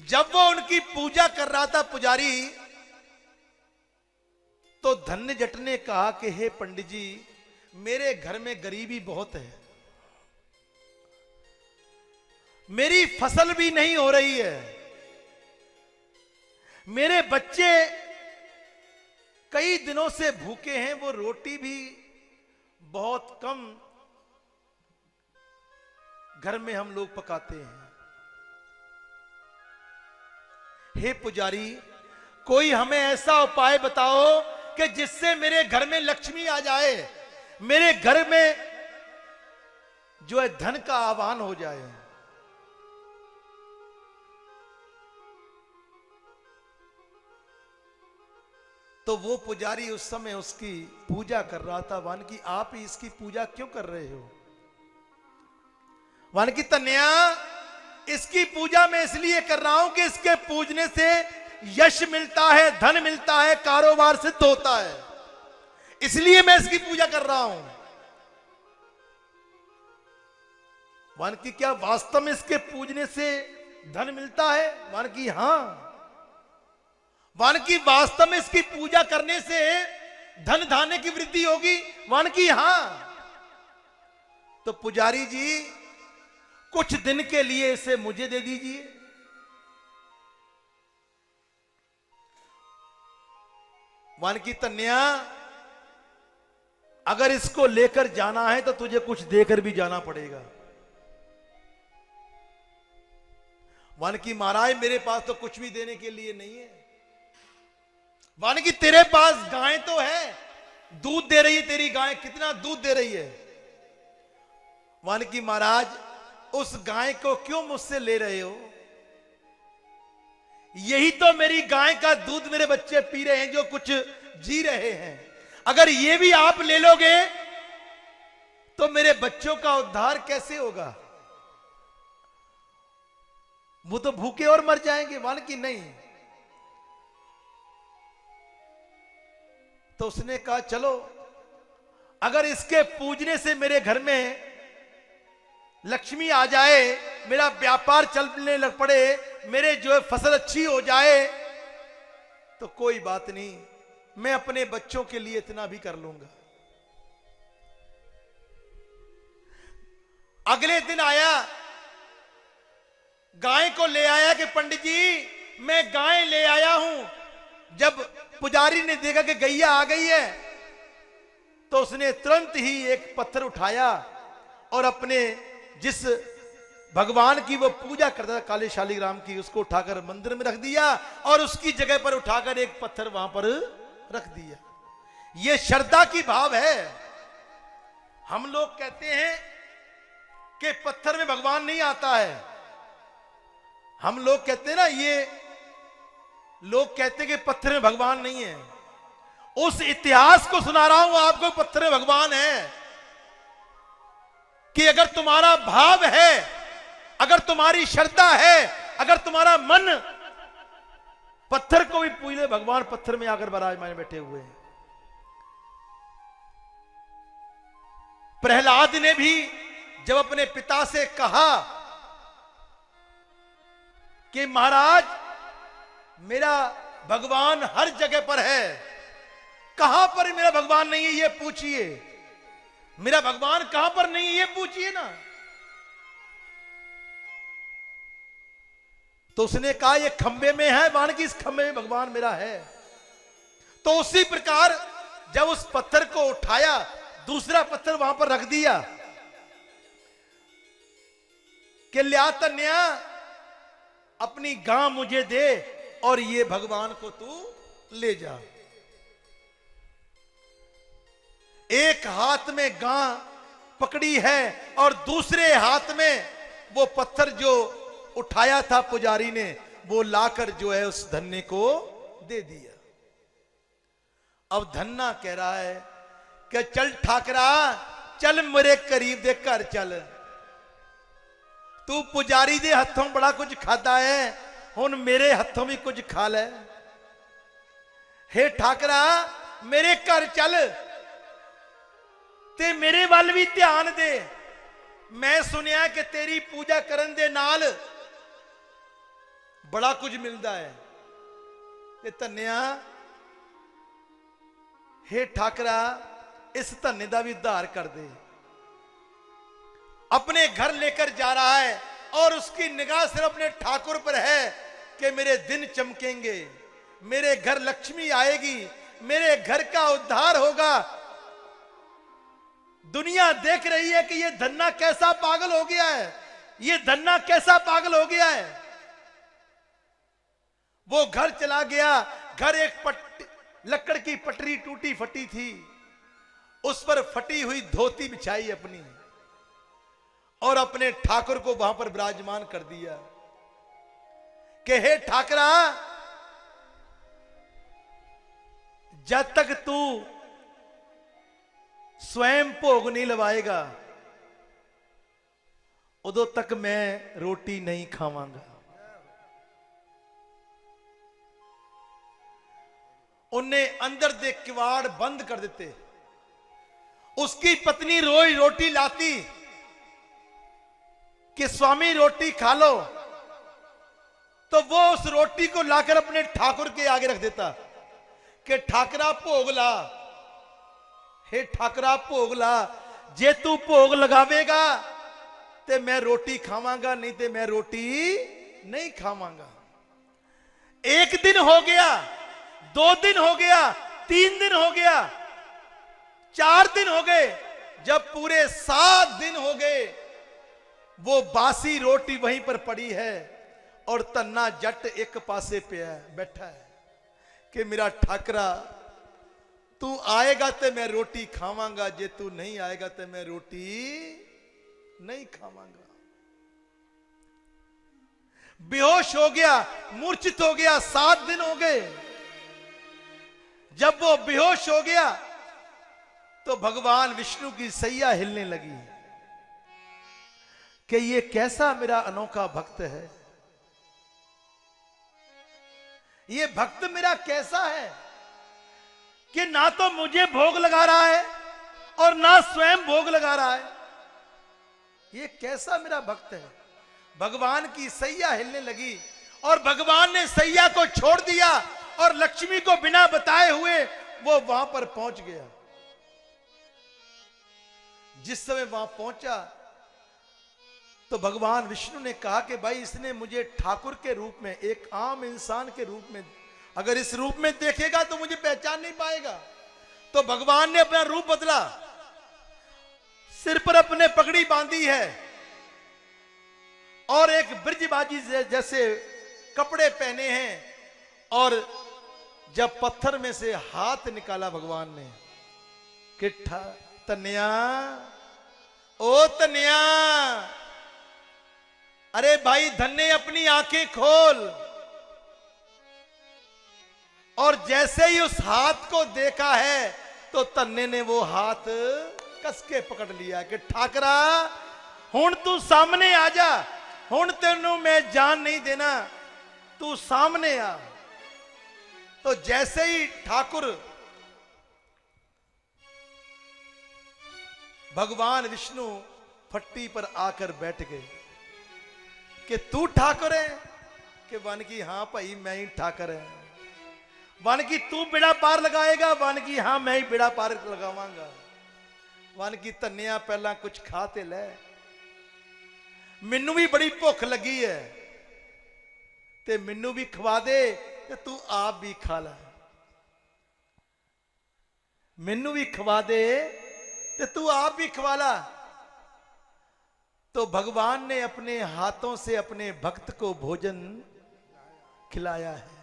जब वो उनकी पूजा कर रहा था पुजारी, तो धन्य जट ने कहा कि हे पंडित जी, मेरे घर में गरीबी बहुत है, मेरी फसल भी नहीं हो रही है, मेरे बच्चे कई दिनों से भूखे हैं, वो रोटी भी बहुत कम घर में हम लोग पकाते हैं। हे पुजारी, कोई हमें ऐसा उपाय बताओ कि जिससे मेरे घर में लक्ष्मी आ जाए, मेरे घर में जो है धन का आह्वान हो जाए। तो वो पुजारी उस समय उसकी पूजा कर रहा था। वन की आप ही इसकी पूजा क्यों कर रहे हो? वन की तन्या, इसकी पूजा मैं इसलिए कर रहा हूं कि इसके पूजने से यश मिलता है, धन मिलता है, कारोबार सिद्ध होता है, इसलिए मैं इसकी पूजा कर रहा हूं। वन की क्या वास्तव में इसके पूजने से धन मिलता है? वन की हां। वन की वास्तव में इसकी पूजा करने से धन धान्य की वृद्धि होगी? वन की हां। तो पुजारी जी, कुछ दिन के लिए इसे मुझे दे दीजिए। वन की तन्या, अगर इसको लेकर जाना है तो तुझे कुछ देकर भी जाना पड़ेगा। वन की महाराज, मेरे पास तो कुछ भी देने के लिए नहीं है। वन की तेरे पास गाय तो है, दूध दे रही है तेरी गाय, कितना दूध दे रही है? वन की महाराज, उस गाय को क्यों मुझसे ले रहे हो? यही तो मेरी गाय का दूध मेरे बच्चे पी रहे हैं, जो कुछ जी रहे हैं। अगर ये भी आप ले लोगे तो मेरे बच्चों का उद्धार कैसे होगा? वो तो भूखे और मर जाएंगे। वन की नहीं। तो उसने कहा, चलो, अगर इसके पूजने से मेरे घर में लक्ष्मी आ जाए, मेरा व्यापार चलने लग पड़े, मेरे जो है फसल अच्छी हो जाए, तो कोई बात नहीं, मैं अपने बच्चों के लिए इतना भी कर लूंगा। अगले दिन आया, गाय को ले आया कि पंडित जी, मैं गाय ले आया हूं। जब पुजारी ने देखा कि गैया आ गई है, तो उसने तुरंत ही एक पत्थर उठाया और अपने जिस भगवान की वो पूजा करता था, काले शालिग्राम की, उसको उठाकर मंदिर में रख दिया और उसकी जगह पर उठाकर एक पत्थर वहां पर रख दिया। ये श्रद्धा की भाव है। हम लोग कहते हैं कि पत्थर में भगवान नहीं आता है। हम लोग कहते हैं ना, ये लोग कहते हैं कि पत्थर में भगवान नहीं है। उस इतिहास को सुना रहा हूं आपको, पत्थर में भगवान है। कि अगर तुम्हारा भाव है, अगर तुम्हारी श्रद्धा है, अगर तुम्हारा मन पत्थर को भी पूज ले, भगवान पत्थर में आकर विराजमान बैठे हुए हैं। प्रहलाद ने भी जब अपने पिता से कहा कि महाराज, मेरा भगवान हर जगह पर है, कहां पर मेरा भगवान नहीं है ये पूछिए, मेरा भगवान कहां पर नहीं है ये पूछिए ना। तो उसने कहा, ये खंबे में है, मान की इस खंबे में भगवान मेरा है। तो उसी प्रकार जब उस पत्थर को उठाया, दूसरा पत्थर वहां पर रख दिया कि ल्या तन्या, अपनी गां मुझे दे और ये भगवान को तू ले जा। एक हाथ में गां पकड़ी है और दूसरे हाथ में वो पत्थर जो उठाया था पुजारी ने, वो लाकर जो है उस धन्य को दे दिया। अब धन्ना कह रहा है कि चल ठाकरा, चल मेरे करीब दे घर चल, तू पुजारी दे हथों बड़ा कुछ खाता है, हुन मेरे हथों भी कुछ खा ले। हे ठाकरा, मेरे घर चल ते मेरे वाल भी ध्यान दे। मैं सुनिया कि तेरी पूजा करन दे नाल बड़ा कुछ मिलता है। ये धन्या हे ठाकरा इस धन्य का भी उद्धार कर दे। अपने घर लेकर जा रहा है और उसकी निगाह सिर्फ अपने ठाकुर पर है कि मेरे दिन चमकेंगे, मेरे घर लक्ष्मी आएगी, मेरे घर का उद्धार होगा। दुनिया देख रही है कि ये धन्ना कैसा पागल हो गया है, ये धन्ना कैसा पागल हो गया है। वो घर चला गया। घर एक लकड़ की पटरी टूटी फटी थी, उस पर फटी हुई धोती बिछाई अपनी और अपने ठाकुर को वहां पर विराजमान कर दिया कि हे ठाकरा, जब तक तू स्वयं भोग नहीं लवाएगा उदों तक मैं रोटी नहीं खावांगा। उन्हें अंदर दे किवाड़ बंद कर देते। उसकी पत्नी रोज रोटी लाती कि स्वामी रोटी खा लो, तो वो उस रोटी को लाकर अपने ठाकुर के आगे रख देता कि ठाकरा भोग ला, हे ठाकरा भोग ला, जे तू भोग लगावेगा ते मैं रोटी खावांगा, नहीं ते मैं रोटी नहीं खावांगा। एक दिन हो गया, 2 दिन हो गया, 3 दिन हो गया, 4 दिन हो गए, जब पूरे 7 दिन हो गए वो बासी रोटी वहीं पर पड़ी है और धन्ना जट एक पासे पे है, बैठा है कि मेरा ठाकरा तू आएगा तो मैं रोटी खावांगा, जे तू नहीं आएगा तो मैं रोटी नहीं खावांगा। बेहोश हो गया, मूर्छित हो गया। 7 दिन हो गए। जब वो बेहोश हो गया तो भगवान विष्णु की सैया हिलने लगी कि ये कैसा मेरा अनोखा भक्त है, ये भक्त मेरा कैसा है कि ना तो मुझे भोग लगा रहा है और ना स्वयं भोग लगा रहा है। ये कैसा मेरा भक्त है। भगवान की सैया हिलने लगी और भगवान ने सैया को छोड़ दिया और लक्ष्मी को बिना बताए हुए वो वहां पर पहुंच गया। जिस समय वहां पहुंचा तो भगवान विष्णु ने कहा कि भाई इसने मुझे ठाकुर के रूप में, एक आम इंसान के रूप में, अगर इस रूप में देखेगा तो मुझे पहचान नहीं पाएगा। तो भगवान ने अपना रूप बदला, सिर पर अपने पगड़ी बांधी है और एक ब्रजबाजी जैसे कपड़े पहने हैं, और जब पत्थर में से हाथ निकाला भगवान ने कि तन्या, ओ तन्या, अरे भाई धन्य अपनी आंखें खोल। और जैसे ही उस हाथ को देखा है तो तन्ने ने वो हाथ कसके पकड़ लिया कि ठाकरा हुण तू सामने आ जा, हुण तेनू मैं जान नहीं देना, तू सामने आ। तो जैसे ही ठाकुर भगवान विष्णु फट्टी पर आकर बैठ गए कि तू ठाकुर है, कि वन की हां भाई मैं ही ठाकुर है। वन की तू बेड़ा पार लगाएगा, वन की हां मैं ही बेड़ा पार लगावांगा। वन की धन्या पहला कुछ खा ते ले, मैनू भी बड़ी भुख लगी है ते मैनू भी खवा दे ते तू आप भी खा ला। मैनू भी खवा दे ते तू आप भी खवा ला। तो भगवान ने अपने हाथों से अपने भक्त को भोजन खिलाया है।